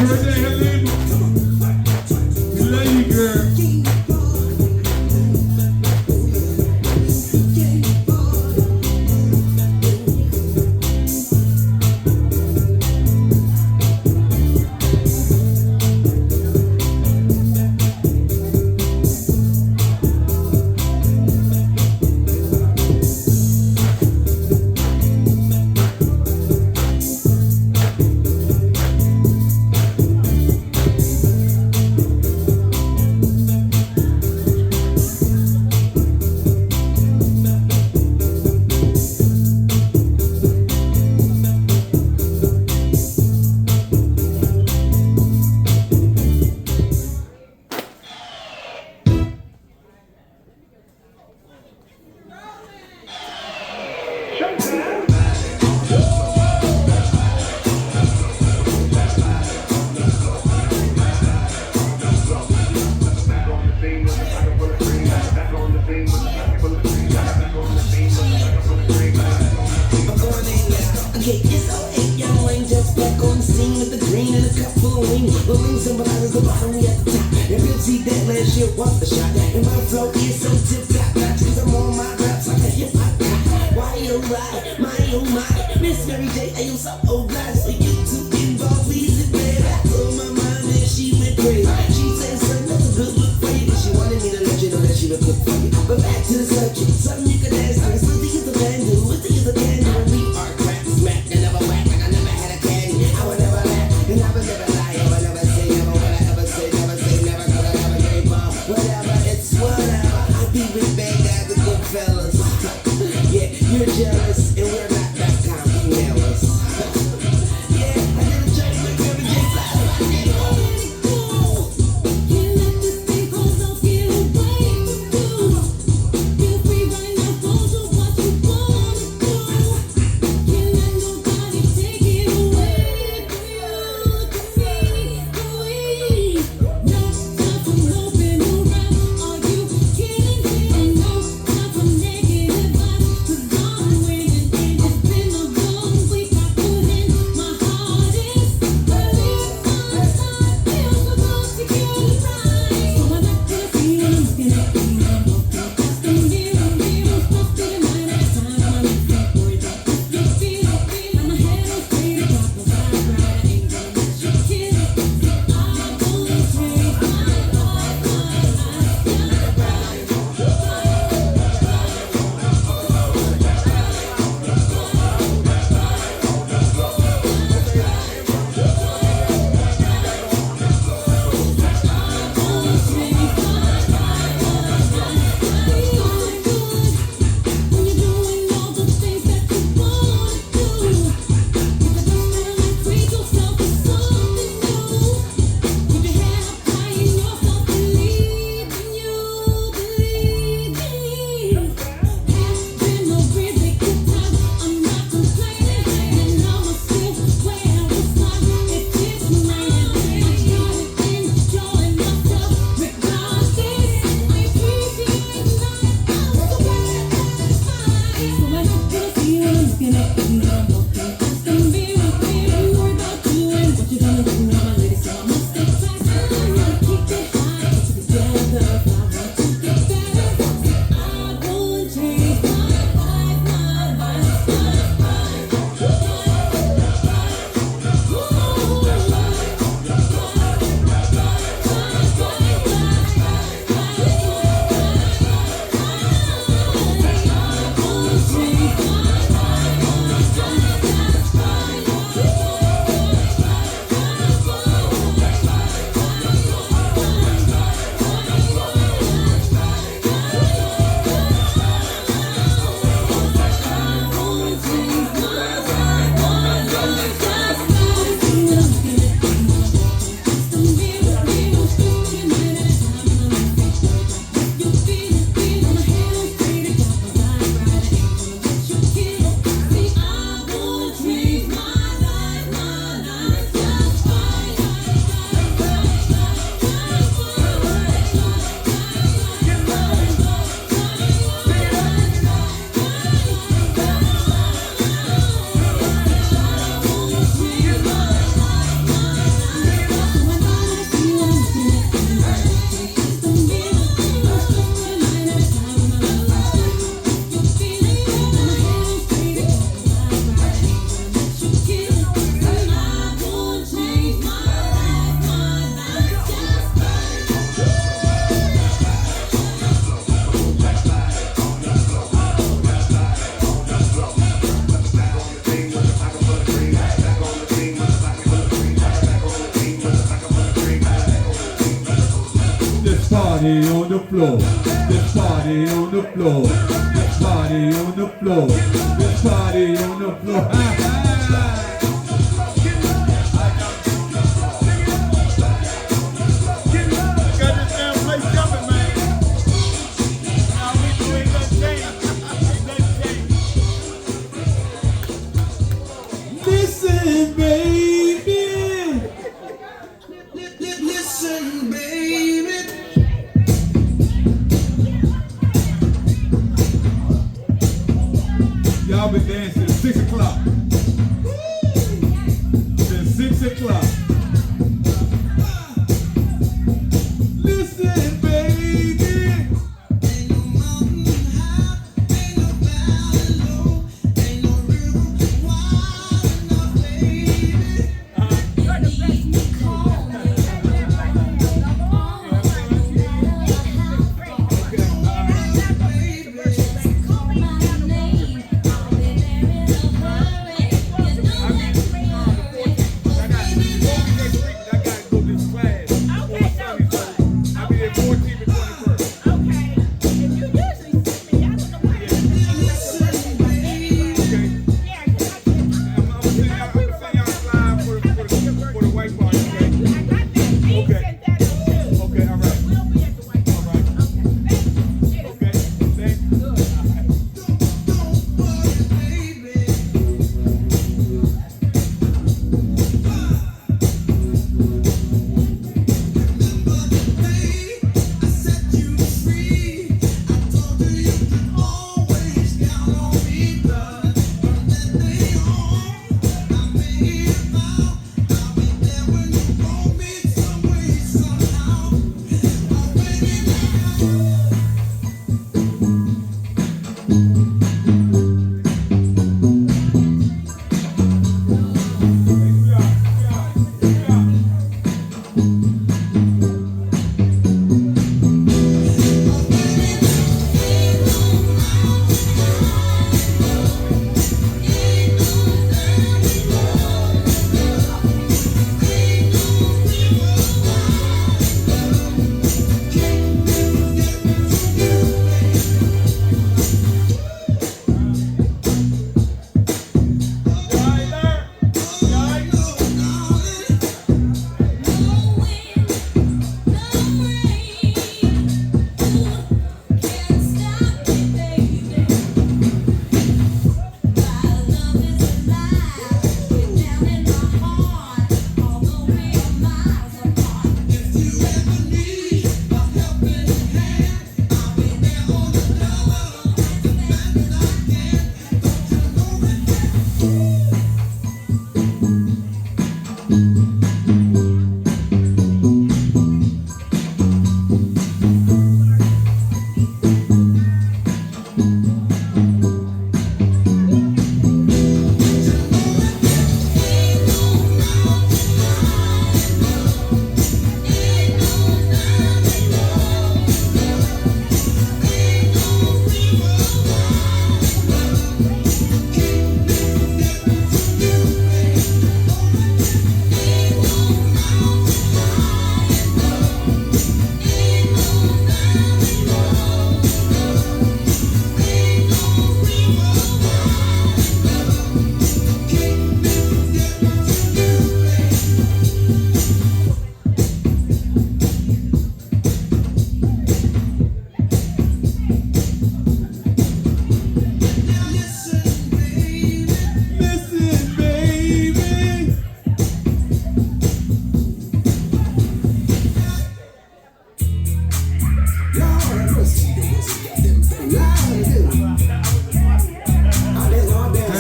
birthday, Halima. We love you, girl. Free right now. party on the floor. Let's party on the floor. Let's party on the floor. Let's party on the floor. Listen, baby. Listen, baby. Y'all been dancing 6 o'clock. Since 6 o'clock. Listen, baby. Ain't no mountain high, ain't no valley low, ain't no river wide enough, baby.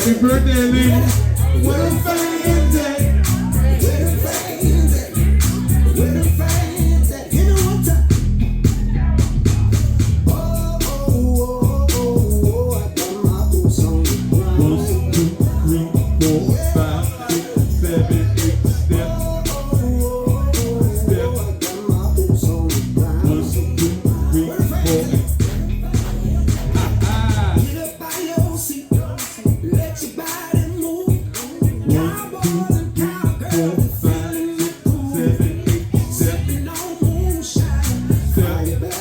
Happy birthday, lady. What a fine day. What a fine day. What a fine day. You know what time? Oh, oh, oh, oh, oh, I got my boots on the ground. 1, 2, 3, 4, 5, 6, 7, 8, step. Step. I got my boots on the ground. 1, 2, 3, 4. Baby.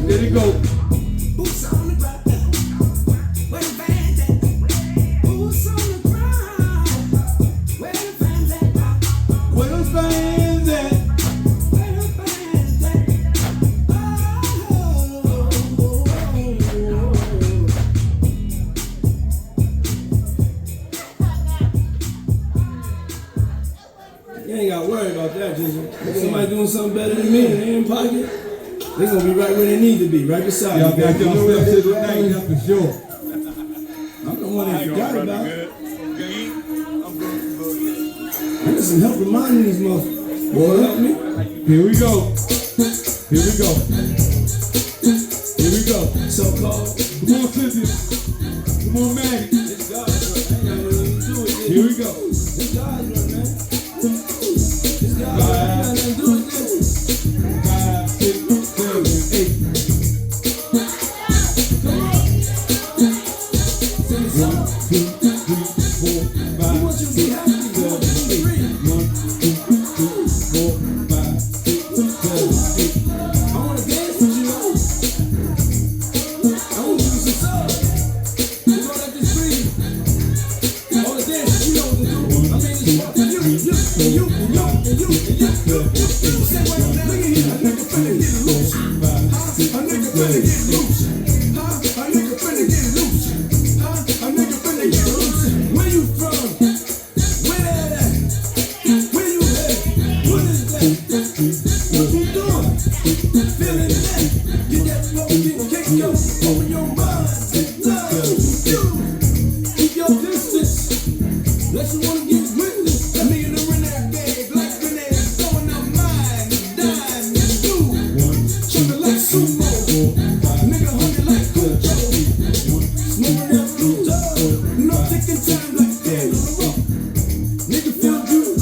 Let it go. Boots on the ground. Where the fans at? Boots on the ground. Where the fans at? Where those fans at? Where the fans at? You ain't got to worry about that, Jizzle. If somebody doing something better than me and they in pocket, they gonna be right where they need to be, right beside Y'all you. got baby. y'all You know stuff what to they the night, doing? that's for sure. I'm the one that forgot about. Good. I'm good. I need some help reminding these motherfuckers. Boy, help me. Here we go. Here we go. Here we go. So-called. Come on, Cynthia. Come on, Maddie. It's God's work. I ain't got nothing to do with it. Here we go. It's God's work, man. It's God's work. I ain't got nothing to do with this. 5, 6, 7, 8. Come on. Sing a song. 2, 3, 4, 5. We want you to be happy. We want you to be free. 1, 2, 3, 4, 5, 6, 7, 8. I want to dance with you. I want to give you some soul. You know that this breathe. All the dances, you know what to do. I mean, it's for you, and you. Say what now? Look at here. A nigga finna get loose. A nigga finna get loose. A nigga finna get loose. A nigga finna get loose. Where you from? Where that at? Where you at? What is that? What you doing? Feeling that? Get that fucking cake up. Open your mind. Love you. Keep your distance. Unless you wanna get witness. That nigga in the renegade, like grenades, throwing out mine, dime, and do. Chugging like sumo. Nigga hungry like Cujo. Smoking that blue dog. No taking time like dead on the road. Nigga feel good.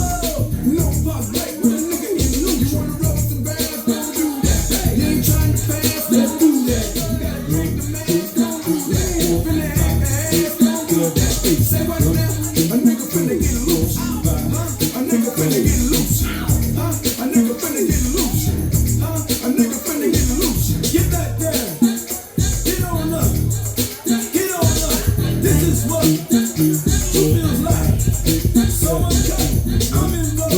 No fuck right with a nigga in loot. You wanna roll some bags, don't do that. You ain't trying to pass, let's do that. You gotta drink the mask, don't do that. Finna act the ass, don't do that. Say what now? A nigga finna get loose. A nigga finna get loose. A nigga finna get loose. A nigga finna get loose. Get that down. Get on up. Get on up. This is what true feels like. So okay, I'm in love.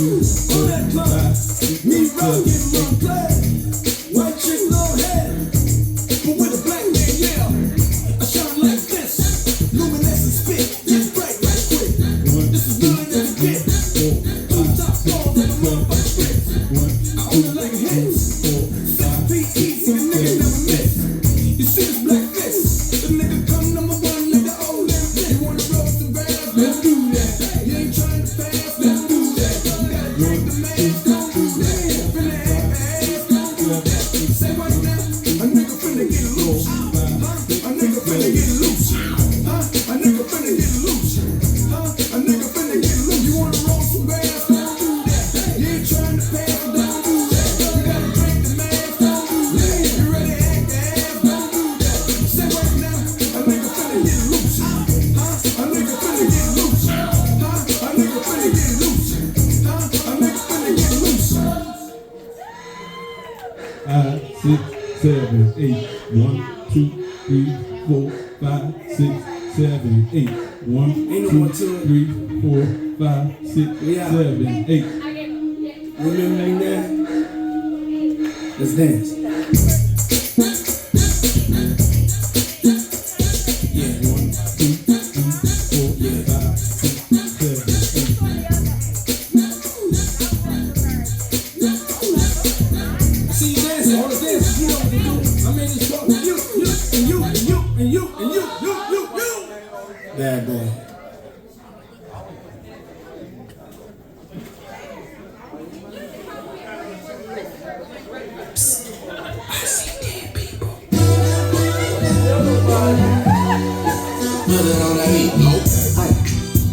On that club, me rockin' my play. White chick, long hair, but with a black man, yeah. I shine like this, luminescent spit, get bright right quick. This is mine as a gift. Two top balls and a motherfucking bricks. I own it like a hit. 6 feet easy, a nigga never miss. You see this black fist, the nigga come number 1 like the old damn thing. You wanna roll some bags, let's do that. You ain't trying to pass, let's do that. You gotta drink the mask, don't do that. Finna act the ass, don't do that. Say what now? A nigga finna get loose. A nigga finna get loose. A nigga finna get loose. A nigga finna get loose. You wanna roll some bags, don't do that. You ain't trying to pass, don't do that. You gotta drink the mask, don't do that. You ready to act the ass, don't do that. Say what now? A nigga finna get loose. A nigga finna get loose. A nigga finna get loose. A nigga finna get loose. 5, 6, 7, 8. 1, 2, 3, 4, 5, 6, 7, 8. 1, Ain't no 2, more to it. 3, 4, 5, 6, Yeah. 7, 8. Remember me now? Let's dance. Yeah. 1, 2, 3, 4, 5, 6, 7, 8. See you dancing, all the dances, you know what to do. I mean, it's for you, and you, and you, and you, and you. Bad boy.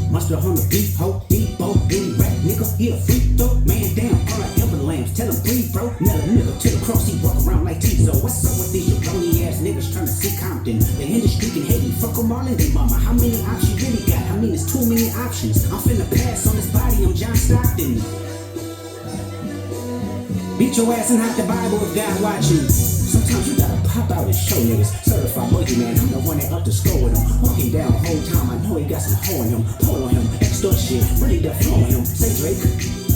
Mustard on the beat, ho, beat, bo, beat, rap, nigga, he a freak, throw, man down, all right, elbow lambs, tell him breathe, bro, nail a nigga to the cross, he walk around like Tizo. What's up with these jabroni ass niggas trying to see Compton? The industry can hate me, fuck them all in their mama. How many options you really got? I mean, it's too many options. I'm finna pass on this body, I'm John Stockton. Beat your ass and hide the Bible if God watching. Sometimes you show niggas. Certified boogeyman, I'm the one that up to score with him. Walking down whole time, I know he got some hoe in him. Pull on him, extort shit, really the flow on him. Say Drake,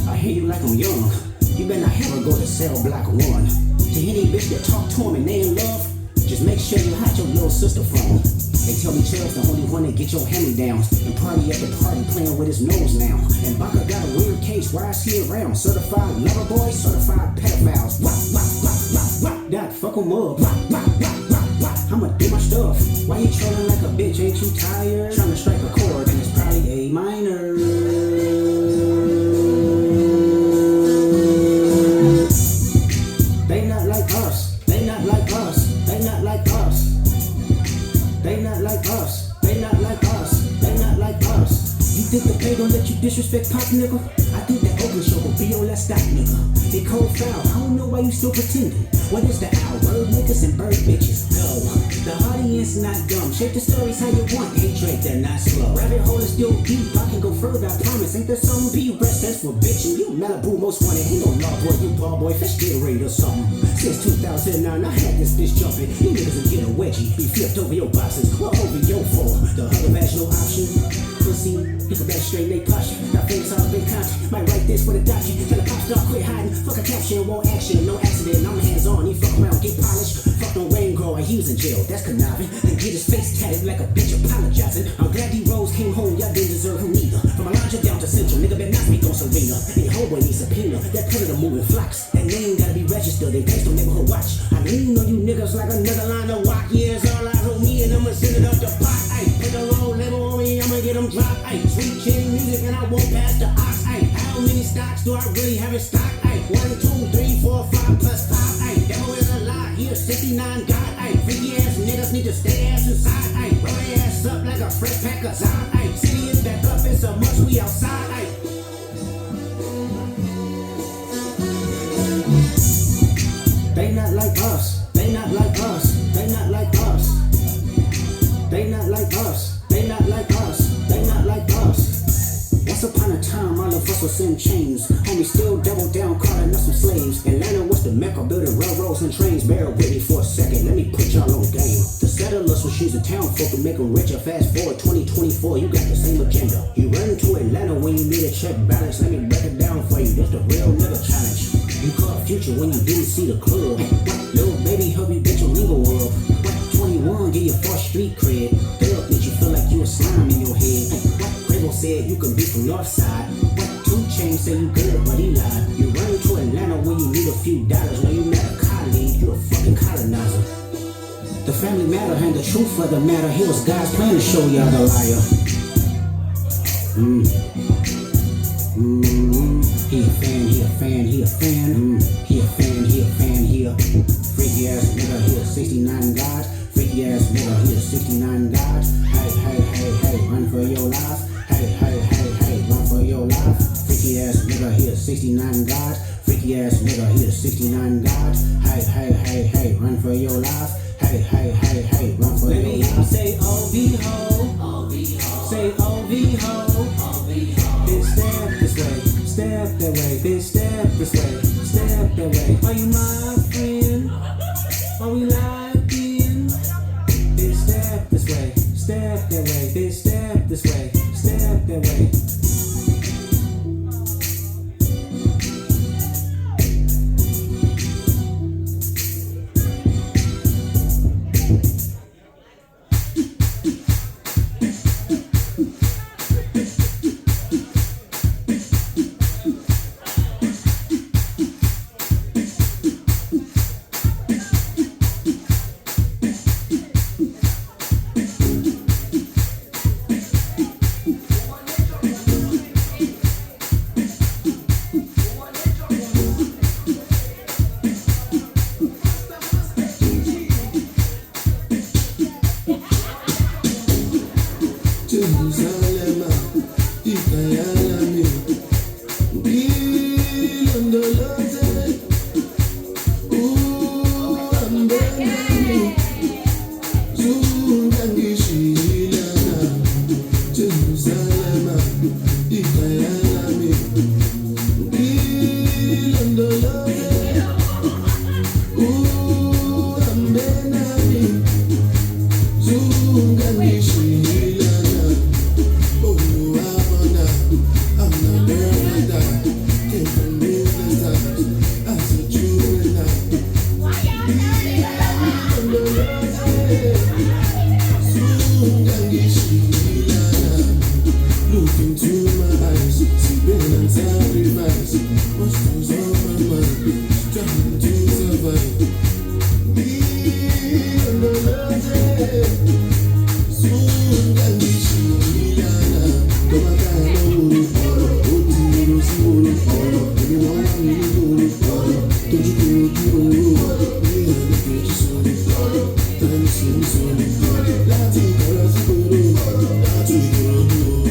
I hear you like I'm young. You better not ever go to cell block 1. To any bitch that talk to him and they in love, just make sure you hide your little sister from him. They tell me Chubb's the only one that get your hand-me-downs. And party at the party playing with his nose now. And Baka got a weird case, why is he around? Certified lover boy, certified pedophiles. Wah, wah, wah, wah, wah. Doc, fuck him up. Wah, wah, wah, wah, wah. I'ma do my stuff. Why you trolling like a bitch, ain't you tired? Trying to strike a chord and it's probably A minor. They not like us. They not like us. They not like us. They not like us. They not like us. They not like us. You think that they gon' let you disrespect Pop, nigga? I think that Oakland show will be your last stop, nigga. They cold foul. I don't know why you still pretending. What is the owl? Bird niggas and bird bitches. Go. The audience not dumb. Shape the stories how you want. Hey Drake, they're not slow. Rabbit hole is still deep. I can go further, I promise. Ain't there something be rest? That's for bitchin'. You Malibu most wanted. Ain't no law boy. You ball boy. Fish Gatorade or something. Since 2009, I had this bitch jumping. You niggas will get a wedgie. Be flipped over your boxes. What over your fall? The other vaginal option. Pussy, you can bet straight lay posture. Got face all big content. Might write this for the doctor. Tell a pop star quit hiding. Fuck a caption, won't action. No accident. I'm hands on. He fuck around, get polished. Fuck no rain growing. He was in jail. That's conniving. Then get his face tatted like a bitch apologizing. I'm glad D-Rose came home. Y'all didn't deserve him neither. From Elijah down to Central. Nigga better not speak on Serena. Any homeboy needs a subpoena. That predator moving flocks. That name gotta be registered and placed on neighborhood watch. I lean on you niggas like another line of walk. Yeah, it's all eyes on me and I'ma send it up the pot. Ay, put the roll label on me. I'ma get them dropped. Ay, sweet king music and I won't pass the ox. Ay, how many stocks do I really have in stock? Ay, 1, 2, 3, 4, 5 plus 5. Ay, devil is a lie. He a 69 God. Ay, freaky ass niggas need to stay ass inside. Ay, roll their ass up like a fresh pack of Zod. Ay, city is back up. It's a must. We outside. Ay. They not like us. They not like us. They not like us. They not like us. They not like us. They not like us. Once upon a time, all of us was in chains. Homie still double down, calling us some slaves. Atlanta was the mecca, building railroads and trains. Bear with me for a second, let me put y'all on game. The settlers was using town folk to make them richer. Fast forward 2024, you got the same agenda. You run to Atlanta when you need a check balance. Let me break it down for you, that's the real nigga challenge. You caught future when you didn't see the club. Little baby help you get your legal up. 21 give you false street cred. Thug makes you feel like you a slime in your head. Quavo said you can be from north side. 2 Chainz say you good but he lied. You run to Atlanta when you need a few dollars. When you met a colleague, you a fucking colonizer. The family matter and the truth of the matter. Here was God's plan to show y'all the liar. He a fan, he a fan, he a fan. He a fan, he a fan, he a freaky ass nigga, he a 69 God. Freaky ass nigga, he a 69 God. Hey, hey, hey, hey, run for your life. Hey, hey, hey, hey, run for your life. Freaky ass nigga, he a 69 God. Freaky ass nigga, he a 69 God. Hey, hey, hey, hey, run for your life. Hey, hey, hey, hey, run for your life. Let me hear you say O-V-Ho. Say O-V-Ho. Then step this way. Step that way, then step this way, step that way. Are you my friend? Are we locked in? Then step this way, step that way, then step this way, step that way. Ooh, I'm sórí. Láti ìkọ̀rọ̀ sí gbòòrò, láti ìkòròdú o.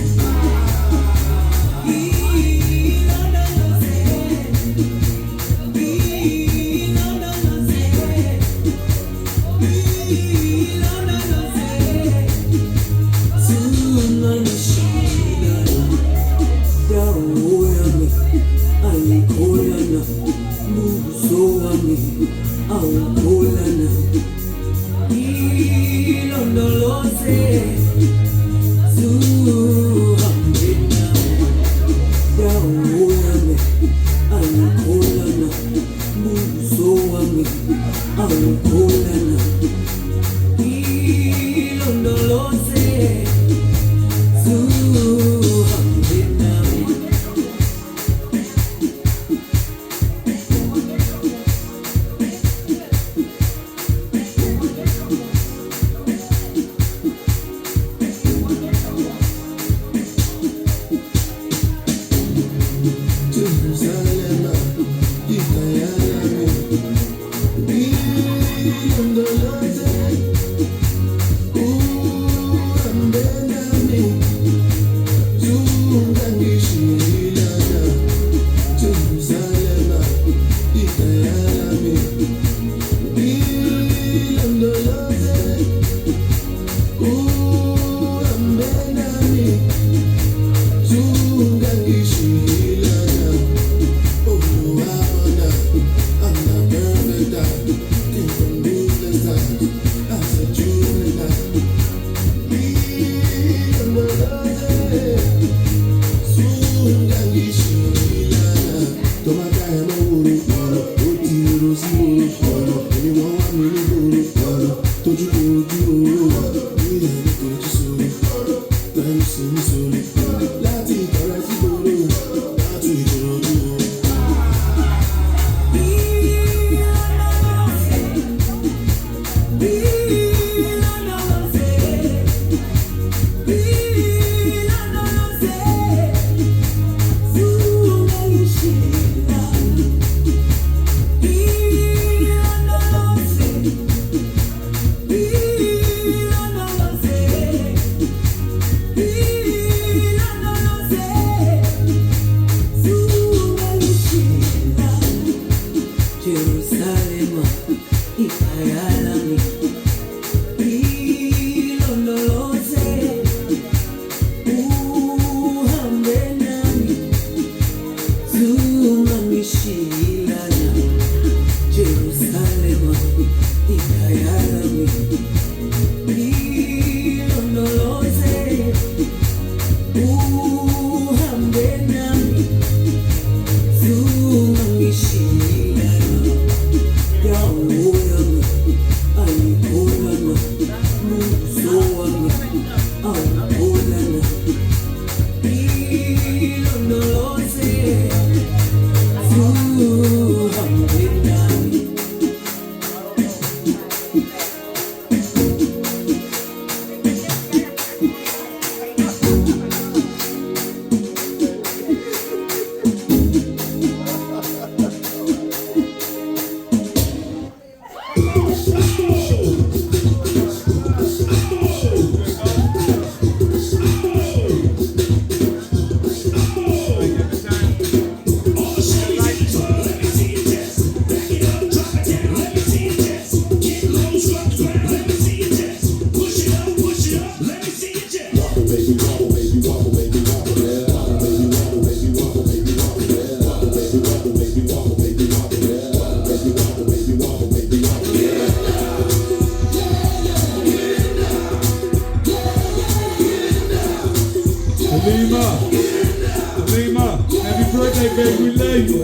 Halima, happy birthday, baby, we love you.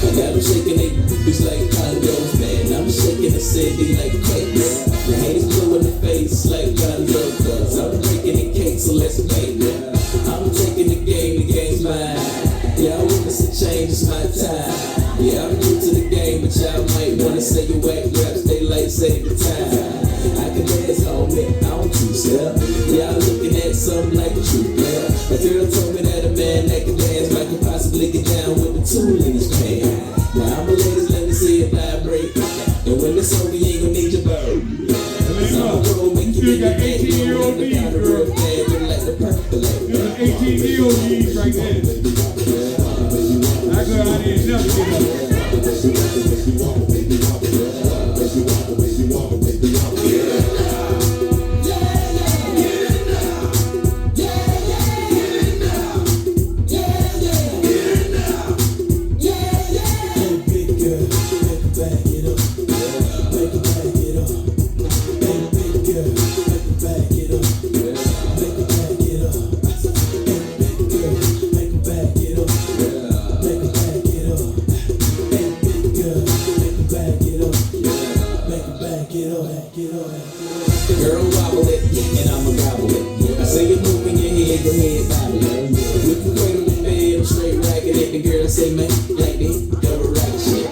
Got them shaking they boobies like condos, man. I'm shaking the city like cakes. Your hands blue in the face like condos. I'm breaking the cake, so let's play. I'm taking the game's mine. Yeah, I witness a change, it's my time. Yeah, I'm new to the game, but y'all might wanna say you whack raps, they like save the time. I can dance on it, I don't two-step. Y'all looking at something like a true player. A girl told me that a man that can dance might could possibly get down with the tool in his pants. Now I'm a ladies, let me see it vibrate. And when it's over, you ain't gonna need your bird. You still got 18-year-old me, girl. There's an 18-year-old me right there. That girl out here never get up. Girl, wobble it, and I'ma gobble it. I say you moving your head, go ahead, bobble it. We can cradle the bed, I'm straight racking it. The girl say, man, like this, double rock shit.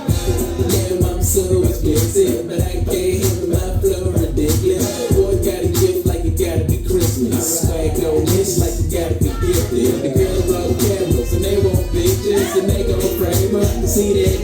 Damn, I'm so expensive, but I can't help my flow ridiculous. Boy, got a gift like it gotta be Christmas. Swag on this like you gotta be gifted. The girls love cameras, and they want pictures, and they gon' frame up. See that?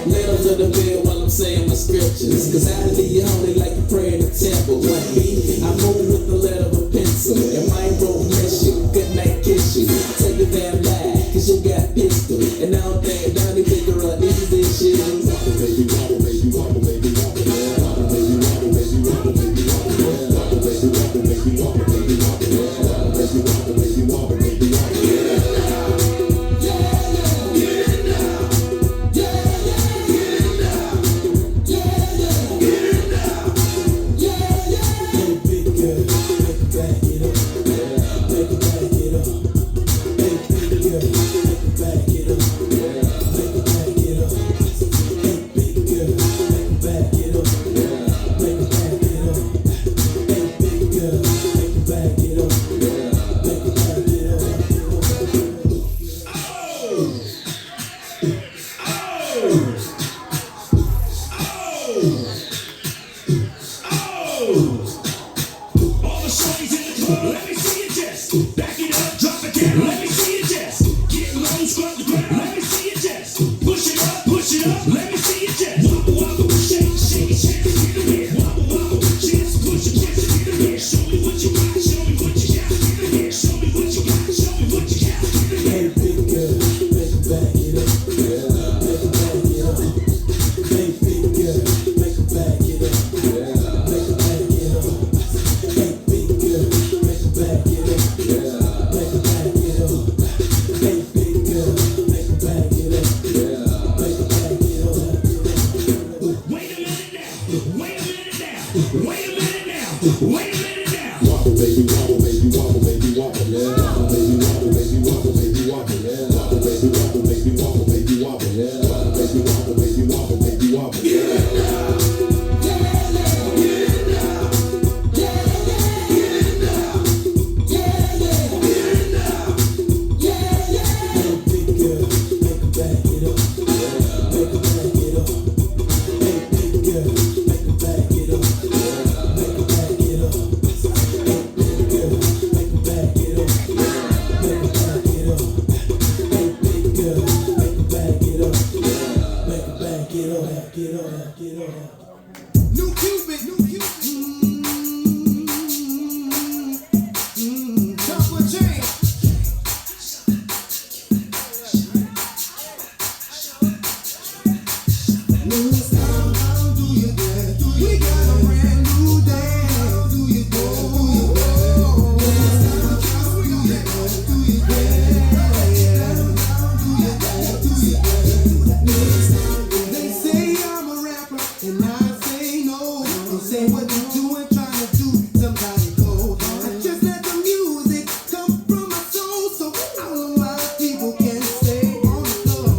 Let them to the bed while I'm saying my scriptures. Cause I believe you only like to pray in the temple. One beat, I move with the letter of a pencil. And mine won't miss you, good night kiss you. Take a damn lie, cause you got pistol. And I don't think Donnie figure out these issues. Wobble, baby, wobble, baby, wobble, baby, wobble. Wobble, baby, wobble, baby, wobble, baby, wobble. Wobble, baby, wobble, baby, wobble, baby, wobble. Wobble, baby, wobble, baby, wobble, baby, wobble.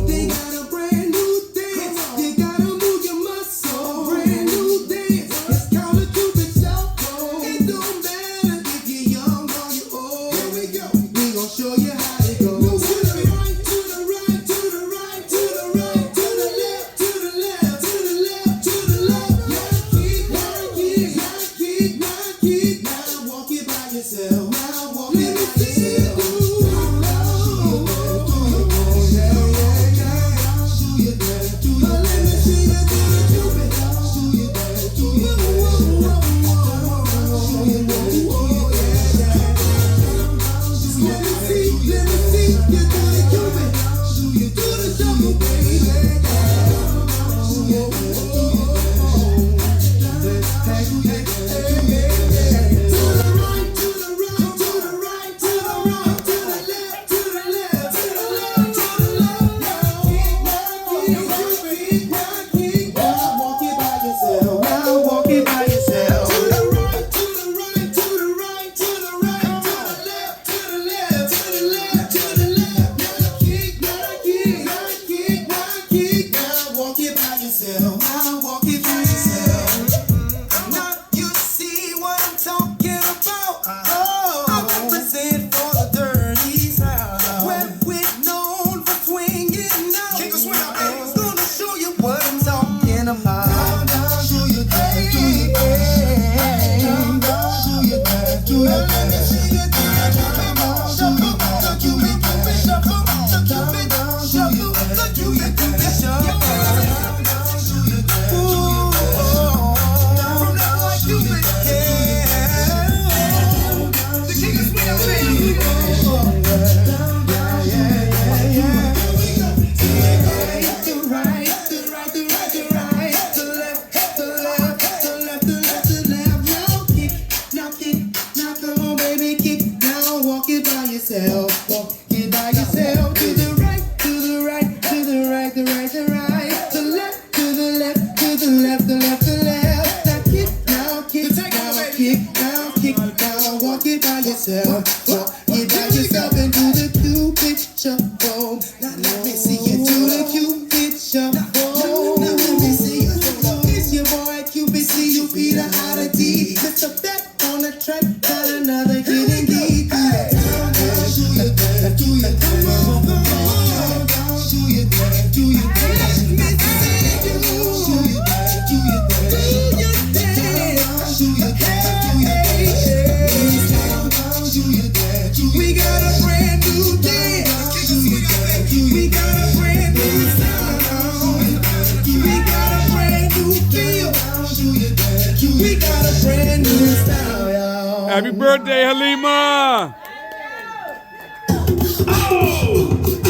They gotta brand new dance. You gotta move your Happy birthday, Halima! Oh!